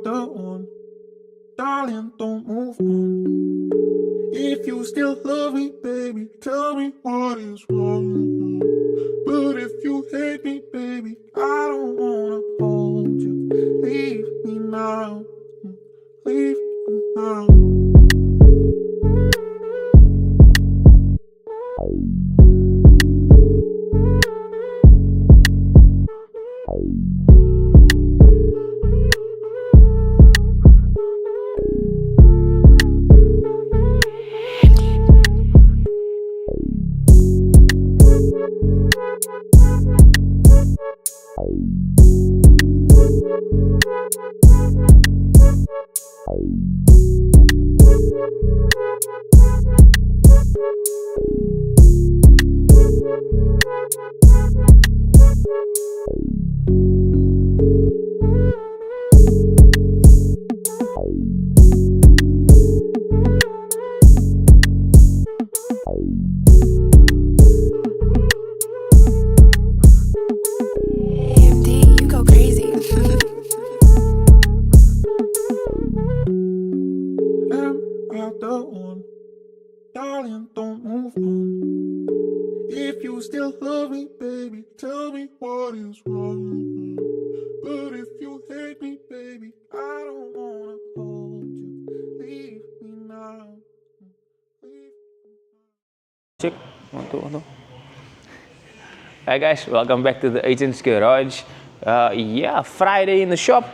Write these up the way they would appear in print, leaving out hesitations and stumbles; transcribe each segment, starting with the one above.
the one. Darling, don't move on. If you still love me, baby, tell me what is wrong. But if you hate me, baby, I don't wanna hold you. Leave me now. Leave me now. Darling, don't move on. If you still love me, baby, tell me what is wrong. But if you hate me, baby, I don't wanna hold you. Leave me now. Check. 1, 2, 1, 2. Hi guys, welcome back to the Agent's Garage. Yeah, Friday in the shop.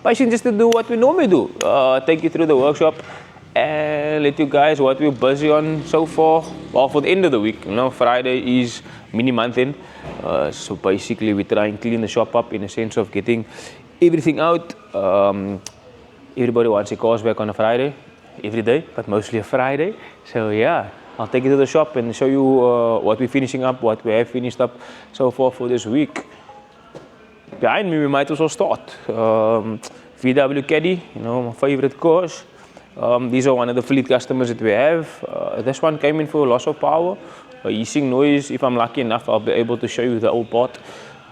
Basically just to do what we normally do. Take you through the workshop and let you guys what we're busy on so far. Well, for the end of the week, you know, Friday is mini month end. So basically we try and clean the shop up in a sense of getting everything out. Everybody wants their cars back on a Friday, every day, but mostly a Friday. So yeah, I'll take you to the shop and show you what we're finishing up, what we have finished up so far for this week. Behind me, we might as well start. VW Caddy, you know, my favorite cars. These are one of the fleet customers that we have. This one came in for loss of power, hissing noise. If I'm lucky enough, I'll be able to show you the old part.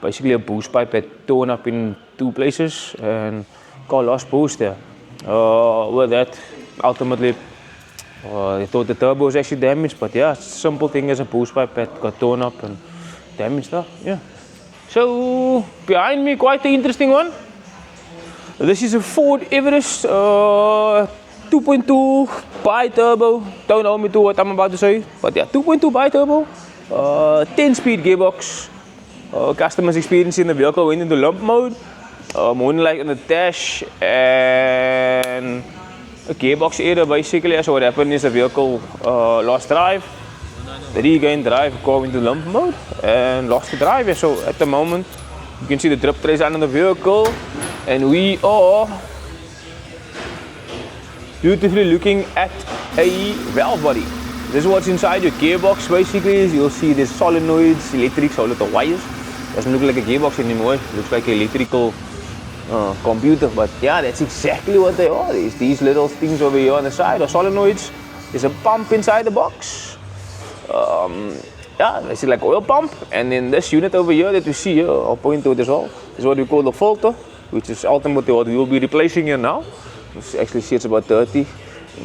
Basically a boost pipe that torn up in 2 places and car lost booster. With that, ultimately, they thought the turbo was actually damaged, but yeah, simple thing as a boost pipe that got torn up and damaged up. Yeah. So behind me, quite an interesting one. This is a Ford Everest 2.2 bi-turbo. Don't hold me to what I'm about to say, but yeah, 2.2 bi-turbo, 10-speed gearbox. Customers experiencing the vehicle went into limp mode, moonlight on the dash, and a gearbox error basically. So what happened is the vehicle lost drive. The regained drive, car into limp mode and lost the drive. So at the moment you can see the drip trace under the vehicle, and we are beautifully looking at a valve body. This is what's inside your gearbox basically. You'll see there's solenoids, electrics, all of the wires. Doesn't look like a gearbox anymore, it looks like an electrical computer, but yeah, that's exactly what they are. There's these little things over here on the side are solenoids. There's a pump inside the box. Yeah, this is like oil pump, and then this unit over here that you see here, I'll point to it as well, is what we call the filter, which is ultimately what we will be replacing here now. You actually see it's about 30. You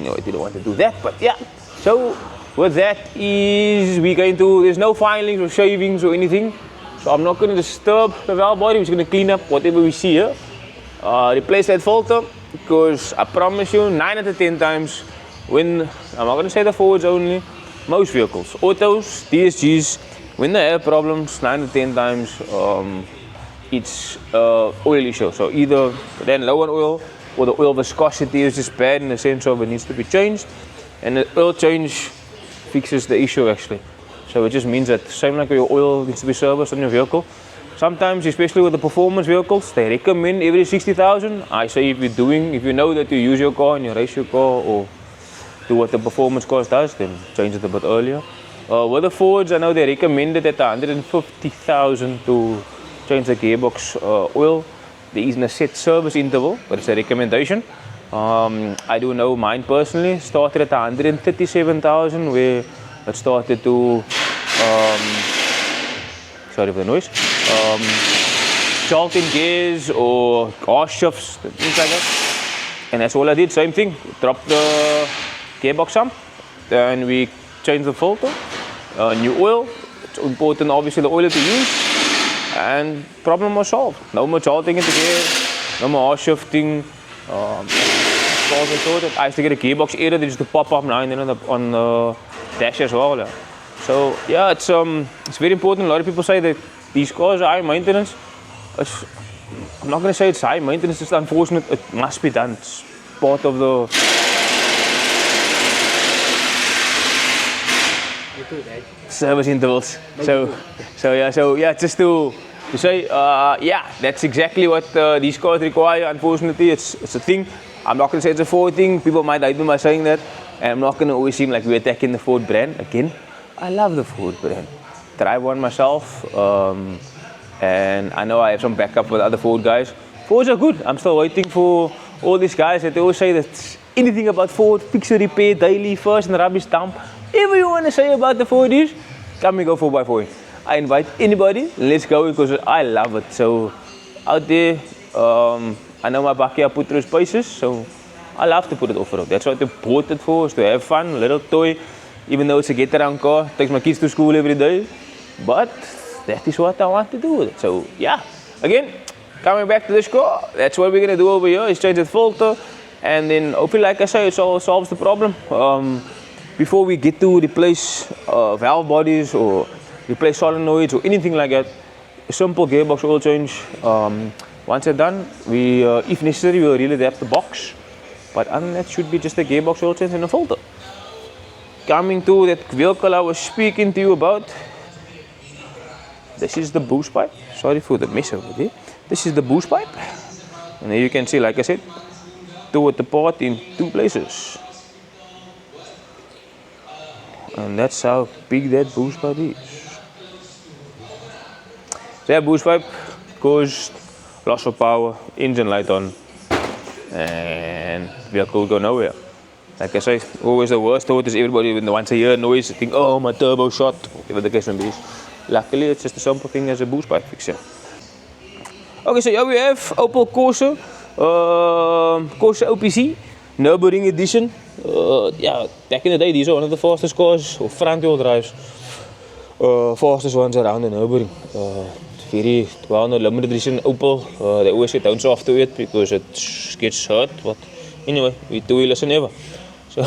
know, I didn't want to do that, but yeah. So with that is we're going to, there's no filings or shavings or anything, so I'm not going to disturb the valve body. We're just going to clean up whatever we see here, replace that filter, because I promise you 9 out of 10 times when, I'm not going to say the Fords only, most vehicles, autos, DSGs, when they have problems, 9 to 10 times, it's oil issue. So either then low on oil, or the oil viscosity is just bad in the sense of it needs to be changed, and the oil change fixes the issue actually. So it just means that same like your oil needs to be serviced on your vehicle. Sometimes, especially with the performance vehicles, they recommend every 60,000. I say if you know that you use your car and you race your car or do what the performance course does, then change it a bit earlier. With the Fords, I know they recommended at 150,000 to change the gearbox oil. There isn't a set service interval, but it's a recommendation. I do know mine personally started at 137,000, where it started to sorry for the noise. jolting gears or car shifts, things like that. And that's all I did, same thing. Dropped the gearbox some, then we changed the filter, new oil. It's important obviously the oil to use, and problem was solved. No more jolting into gear, no more hard shifting. I used to get a gearbox error that used to pop up now and then on the dash as well. Yeah. So yeah, it's very important. A lot of people say that these cars are high maintenance. I'm not going to say it's high maintenance, it's unfortunate, it must be done. It's part of the... service intervals. So yeah, just to say, yeah, that's exactly what these cars require. Unfortunately, it's a thing. I'm not going to say it's a Ford thing. People might hate me by saying that. And I'm not going to always seem like we're attacking the Ford brand. Again, I love the Ford brand. Drive one myself. And I know I have some backup with other Ford guys. Fords are good. I'm still waiting for all these guys that they always say that anything about Ford, fix and repair, daily, first and rubbish dump. Whatever you want to say about the Ford is, come and go 4x4. I invite anybody, let's go, because I love it. So out there, I know my Bakkie I put through spaces, so I love to put it off-road. That's what I bought it for, is to have fun, a little toy. Even though it's a get-around car, takes my kids to school every day. But that is what I want to do with it. So yeah, again, coming back to this car, that's what we're going to do over here, is change the filter. And then hopefully, like I say, it solves the problem. Before we get to replace valve bodies or replace solenoids or anything like that, a simple gearbox oil change. Once it's done, we, if necessary, we'll really adapt the box. But other than that, should be just a gearbox oil change and a filter. Coming to that vehicle I was speaking to you about, this is the boost pipe. Sorry for the mess over there. This is the boost pipe. And here you can see, like I said, tore it apart in two places. And that's how big that boost pipe is. So that boost pipe goes loss of power, engine light on, and vehicle will go nowhere. Like I say, always the worst thought is everybody with the once a year noise, think, oh, my turbo shot, whatever the case may be. Luckily, it's just a simple thing as a boost pipe fixture. Okay, so here we have Opel Corsa, Corsa OPC, Nürburgring edition. Yeah, back in the day, these are one of the fastest cars, or front wheel drives, fastest ones around the Nürburgring. Very well known limited edition Opel. They always say don't soft to it because it gets hurt. But anyway, we two-wheelers never. So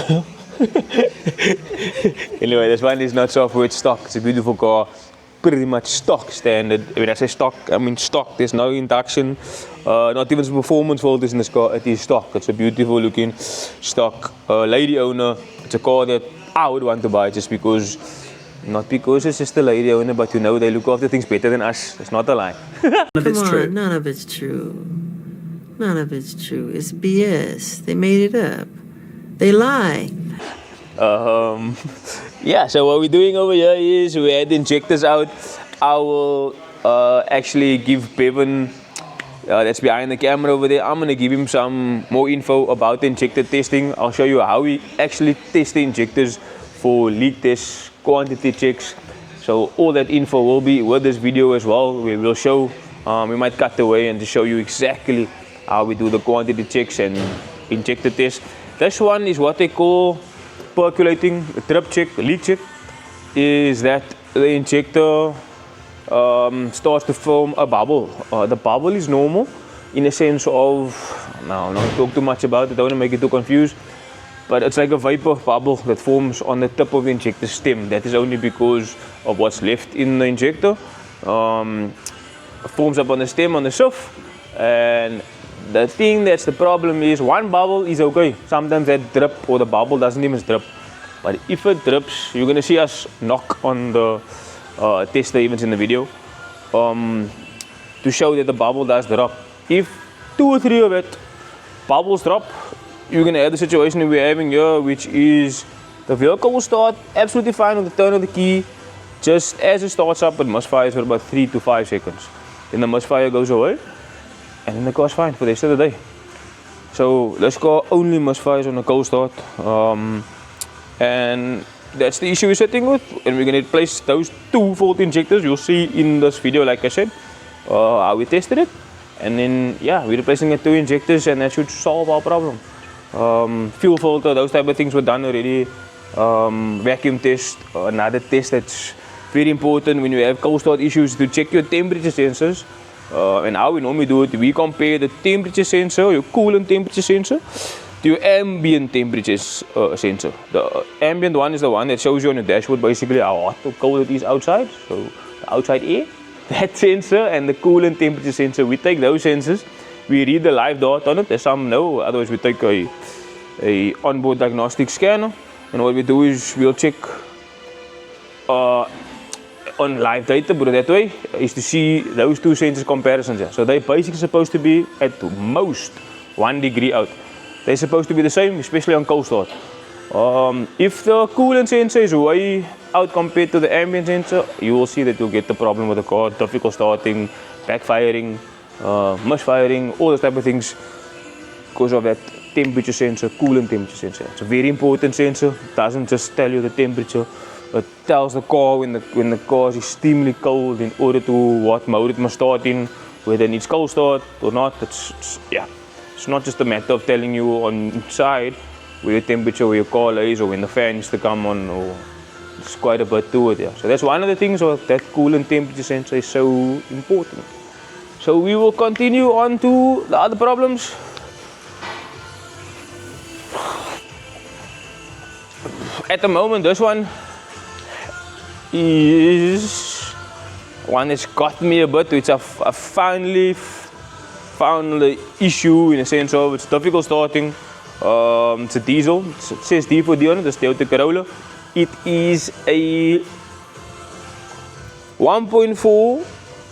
anyway, this one is not soft, it's stock. It's a beautiful car. Pretty much stock standard. When I say stock, I mean stock. There's no induction, not even some performance filters in this car. It is stock. It's a beautiful looking stock. Lady owner. It's a car that I would want to buy just because, not because it's just a lady owner, but you know they look after things better than us. It's not a lie. Come on, none of it's true. None of it's true. It's BS. They made it up. They lie. Yeah, so what we're doing over here is we had the injectors out. I will actually give Bevan, that's behind the camera over there, I'm going to give him some more info about the injector testing. I'll show you how we actually test the injectors for leak tests, quantity checks. So all that info will be with this video as well. We will show, we might cut away and just show you exactly how we do the quantity checks and injector tests. This one is what they call percolating, a trip check, a leak check, is that the injector starts to form a bubble. The bubble is normal in a sense of, now I'm not going to talk too much about it, I don't want to make it too confused, but it's like a vapor bubble that forms on the tip of the injector stem. That is only because of what's left in the injector. Forms up on the stem, on the sieve, and the thing that's the problem is one bubble is okay. Sometimes that drip or the bubble doesn't even drip. But if it drips, you're going to see us knock on the tester events in the video to show that the bubble does drop. If 2 or 3 of it bubbles drop, you're going to have the situation we're having here, which is the vehicle will start absolutely fine with the turn of the key. Just as it starts up, it misfires for about 3 to 5 seconds. Then the misfire goes away. And then the car's fine for the rest of the day. So this car only misfires on a cold start. And that's the issue we're sitting with. And we're going to replace those 2 faulty injectors you'll see in this video, like I said. how we tested it. And then, yeah, we're replacing the 2 injectors, and that should solve our problem. Fuel filter, those type of things were done already. Vacuum test, another test that's very important when you have cold start issues, to check your temperature sensors. And how we normally do it, we compare the temperature sensor, your coolant temperature sensor, to your ambient temperature sensor. The ambient one is the one that shows you on your dashboard basically how hot or cold it is outside, so the outside air. That sensor and the coolant temperature sensor, we take those sensors, we read the live data on it, as some know, otherwise we take a onboard diagnostic scanner, and what we do is we'll check on live data, but that way is to see those 2 sensors comparisons. Yeah. So they're basically supposed to be at most 1 degree out. They're supposed to be the same, especially on cold start. If the coolant sensor is way out compared to the ambient sensor, you will see that you'll get the problem with the car, difficult starting, backfiring, misfiring, all those type of things because of that temperature sensor, coolant temperature sensor. It's a very important sensor. It doesn't just tell you the temperature, it tells the car when the car is extremely cold in order to what mode it must start in, whether it needs cold start or not. It's not just a matter of telling you on inside where your temperature, where your car lays, or when the fan needs to come on, or it's quite a bit to it. Yeah. So that's one of the things that coolant temperature sensor is so important. So we will continue on to the other problems. At the moment, this one is one that's got me a bit, which I finally found the issue in a sense of it's difficult starting. It's a diesel, it says D4D on it, it's the Toyota Corolla. It is a 1.4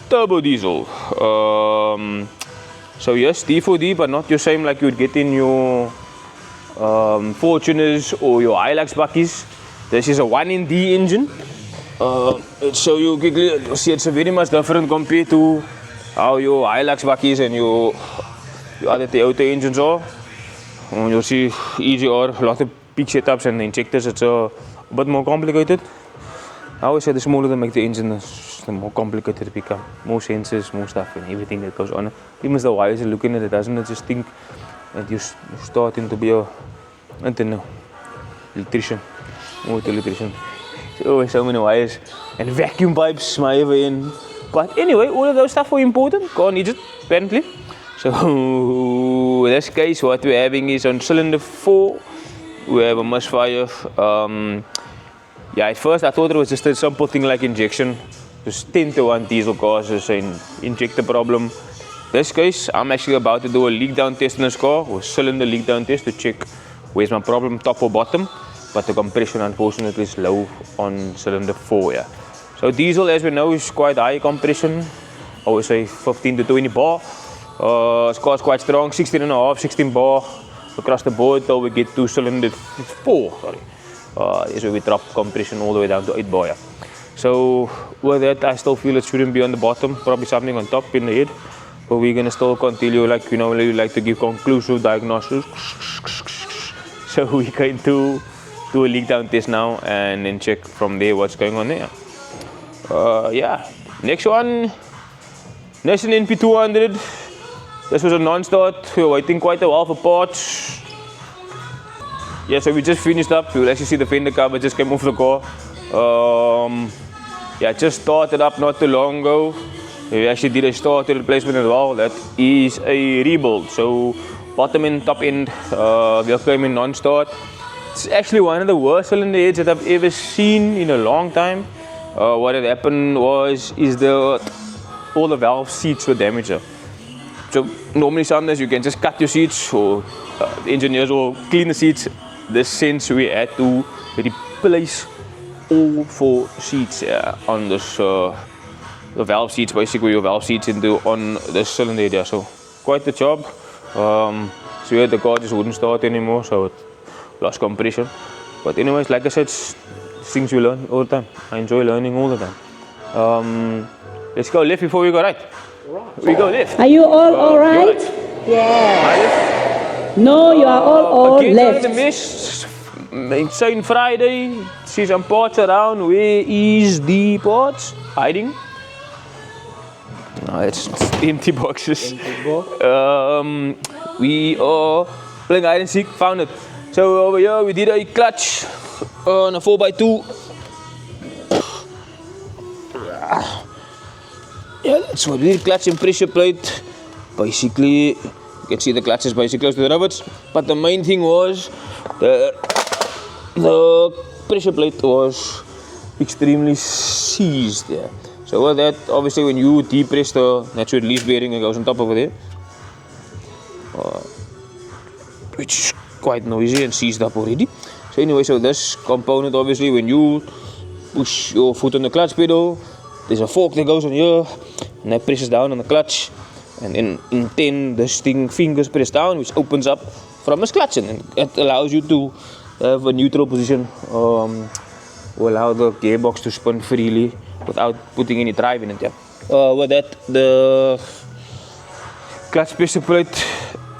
turbo diesel. So yes, D4D, but not your same like you would get in your Fortuners or your Hilux Bakkies. This is a 1ND engine. It'll show you quickly, you'll see it's very much different compared to how your Hilux Bakkies and your other Toyota engines are. You'll see EGR, a lot of big setups, and the injectors, it's a bit more complicated. I always say the smaller they make the engine, the more complicated it becomes. More sensors, more stuff, and everything that goes on. Even the wires are looking at it, doesn't it just think that you're starting to be a, I don't know, electrician, motor electrician. There's always so many wires and vacuum pipes, my ever in. But anyway, all of those stuff are important. Car needs it, apparently. So in this case, what we're having is on cylinder 4, we have a misfire. Yeah, at first I thought it was just a simple thing like injection. Just 10-to-1 diesel cars is an injector problem. In this case, I'm actually about to do a leak down test in this car, or cylinder leak down test, to check where's my problem, top or bottom. But the compression unfortunately is low on cylinder 4. Yeah. So diesel, as we know, is quite high compression. I would say 15 to 20 bar. This car is quite strong, 16.5, 16 bar across the board till we get to cylinder 4. Is where we drop compression all the way down to 8 bar. Yeah. So with that, I still feel it shouldn't be on the bottom, probably something on top in the head. But we're gonna still continue, like we normally like to give conclusive diagnosis. So we're going to do a leak down test now and then check from there what's going on there. Yeah, next one, Nissan NP200. This was a non-start. We were waiting quite a while for parts. Yeah, so we just finished up. You'll actually see the fender cover just came off the car. Yeah, just started up not too long ago. We actually did a starter replacement as well. That is a rebuild. So bottom and top end will come in non-start. It's actually one of the worst cylinder heads that I've ever seen in a long time. What had happened was all the valve seats were damaged. So normally sometimes you can just cut your seats, or the engineers will clean the seats. This sense we had to replace all 4 seats on this, the valve seats, basically your valve seats on the cylinder head. So quite the job. So yeah, the car just wouldn't start anymore, so it lost compression. But anyways, like I said, it's things you learn all the time. I enjoy learning all the time. Let's go left before we go right. We go left. Are you all right? Yeah. No, you are all left. The mist. Insane Friday. See some parts around. Where is the parts? Hiding. No, it's empty boxes. Empty box. We are playing hide and seek, found it. So over here we did a clutch on a 4x2. Yeah, that's what we did, clutch and pressure plate. Basically, you can see the clutch is basically close to the rivets. But the main thing was the pressure plate was extremely seized there. So with that, obviously when you depress the natural release bearing, it goes on top over there. Which is quite noisy and seized up already. So anyway, so this component, obviously when you push your foot on the clutch pedal, there's a fork that goes on here and that presses down on the clutch, and then in 10 this thing fingers press down, which opens up from this clutch, and it allows you to have a neutral position, will allow the gearbox to spin freely without putting any drive in it. Yeah. With that, the clutch pressure plate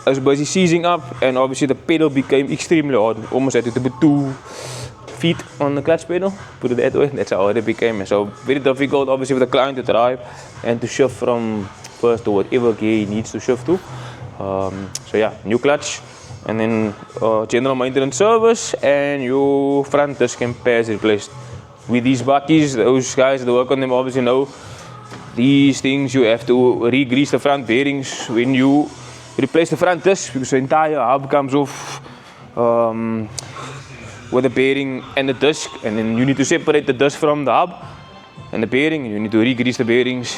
is busy seizing up, and obviously the pedal became extremely hard. Almost had to put 2 feet on the clutch pedal, put it that way. That's how hard it became. So very difficult, obviously, for the client to drive and to shift from first to whatever gear he needs to shift to. So yeah, new clutch, and then general maintenance service, and your front disc and pads replaced. With these bakkies, those guys that work on them obviously know these things. You have to re-grease the front bearings when you replace the front disc, because the entire hub comes off with the bearing and the disc, and then you need to separate the disc from the hub and the bearing. You need to re-grease the bearings,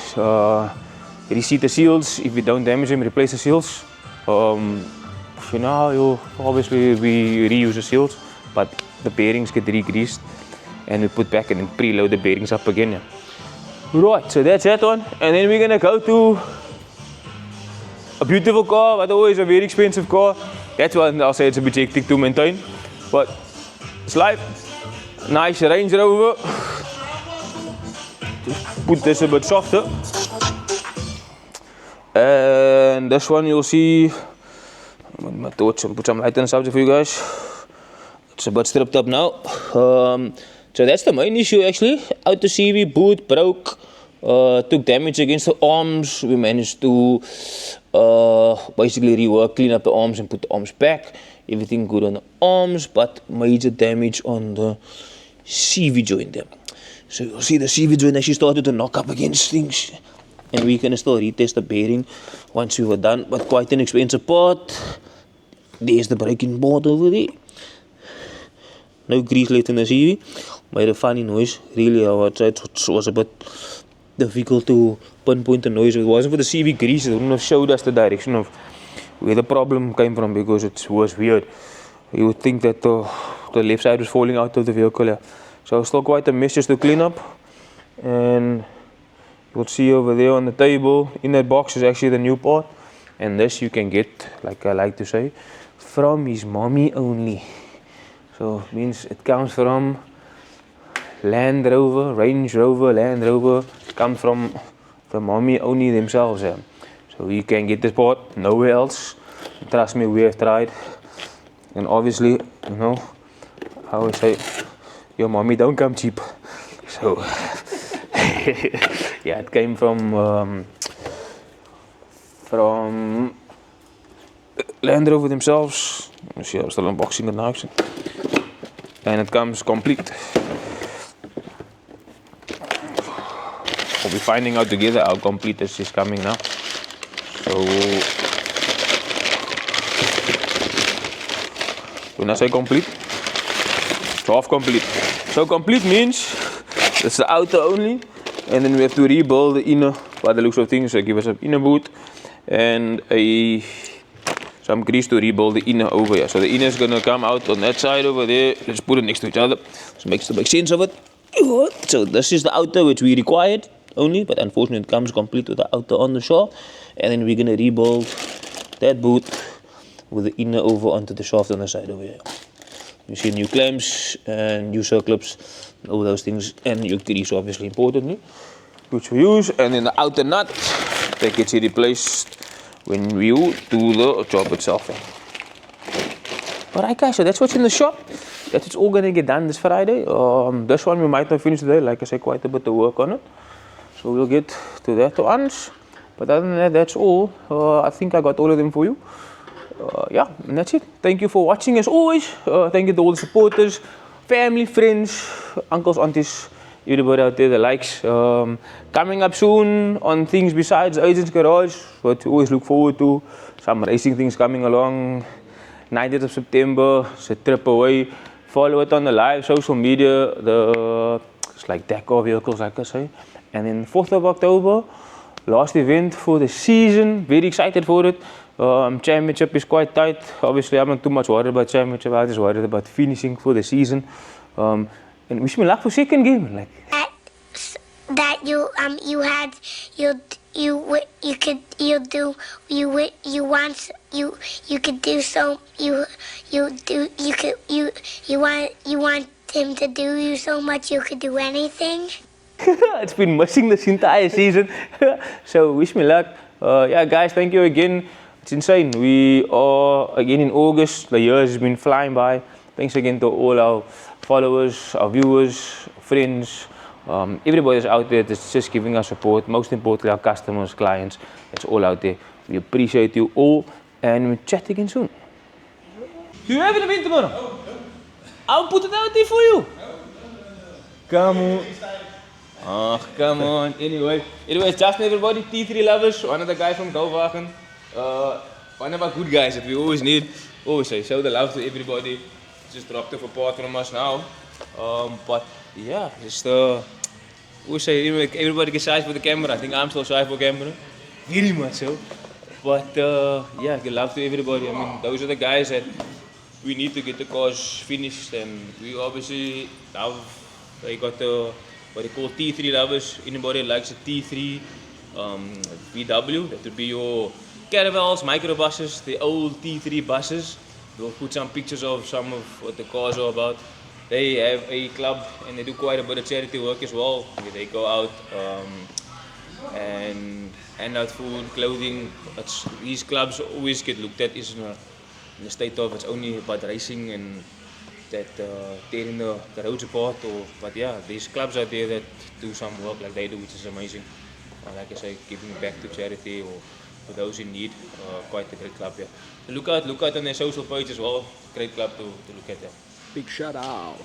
reseat the seals. If you don't damage them, replace the seals. For now, you'll obviously we reuse the seals, but the bearings get re-greased and we put back and then preload the bearings up again. Yeah. Right, so that's that one, and then we're gonna go to a beautiful car, but always a very expensive car. That's why I'll say it's a bit hectic to maintain, but it's life. Nice Range Rover. Just put this a bit softer. And this one you'll see, with my torch, I'll put some light on the subject for you guys. It's a bit stripped up now. So that's the main issue actually. Out the CV, boot broke, took damage against the arms. We managed to basically rework, clean up the arms and put the arms back. Everything good on the arms, but major damage on the CV joint there. So you'll see the CV joint actually started to knock up against things, and we can still retest the bearing once we were done, but quite an expensive part. There's the braking board over there. No grease left in the CV. Made a funny noise. Really, it was a bit difficult to pinpoint the noise. If it wasn't for the CV grease, it wouldn't have showed us the direction of where the problem came from, because it was weird. You would think that the left side was falling out of the vehicle. Yeah. So still quite a mess just to clean up. And you'll see over there on the table, in that box is actually the new part. And this you can get, like I like to say, from his mommy only. So it means it comes from Land Rover, Range Rover, Land Rover. It comes from the mommy only themselves. Yeah. So you can get this part nowhere else. Trust me, we have tried. And obviously, you know, I always say, your mommy don't come cheap. So yeah, it came from Land Rover themselves. You see, I'm still unboxing it now. And it comes complete. We'll be finding out together how complete this is coming now. So when I say complete, it's half complete. So complete means it's the outer only, and then we have to rebuild the inner by the looks of things. So give us an inner boot and some grease to rebuild the inner over here. So the inner is gonna come out on that side over there. Let's put it next to each other so it makes sense of it. So this is the outer which we required only, but unfortunately it comes complete with the outer on the shaft. And then we're gonna rebuild that boot with the inner over onto the shaft on the side over here. You see new clamps and new circlips, all those things, and new grease obviously importantly, which we use. And then the outer nut that gets replaced when we do the job itself. Alright guys, so that's what's in the shop. That's what's all gonna get done this Friday. This one we might not finish today, like I said, quite a bit of work on it. So we'll get to that once. But other than that, that's all. I think I got all of them for you. Yeah, and that's it. Thank you for watching as always. Thank you to all the supporters, family, friends, uncles, aunties, everybody out there that likes. Coming up soon on things besides Agent's Garage, what you always look forward to. Some racing things coming along. 19th of September, it's a trip away. Follow it on the live social media. It's like Dakar vehicles, like I say. And then 4th of October, last event for the season. Very excited for it. Championship is quite tight. Obviously, I'm not too much worried about championship. I'm just worried about finishing for the season. And wish me luck for second game. Like that you want him to do you so much you could do anything. It's been missing this entire season. So wish me luck. Yeah, guys, thank you again. It's insane. We are again in August. The year has been flying by. Thanks again to all our followers, our viewers, friends, everybody that's out there that's just giving us support. Most importantly, our customers, clients. It's all out there. We appreciate you all, and we'll chat again soon. Do you have an event tomorrow? I'll put it out there for you. Come on. Oh, come on. Anyway, it's just everybody, T3 lovers, one of the guys from Govagen. One of our good guys that we always need. Always say, show the love to everybody. Just dropped off a part from us now. But yeah, just always say, everybody gets shy for the camera. I think I'm still shy for camera. Very much so. But yeah, give love to everybody. I mean, those are the guys that we need to get the cars finished, and we obviously love. They got the what they call T3 lovers. Anybody that likes a T3 VW, that would be your caravels, microbuses, the old T3 buses. We'll put some pictures of some of what the cars are about. They have a club and they do quite a bit of charity work as well. They go out and hand out food, clothing. These clubs always get looked at as in the state of it's only about racing and that tearing the roads apart. But yeah, there's clubs out there that do some work like they do, which is amazing. Like I say, giving back to charity or for those in need. Quite a great club, yeah. So look out on their social page as well. Great club to look at. Yeah. Big shout out.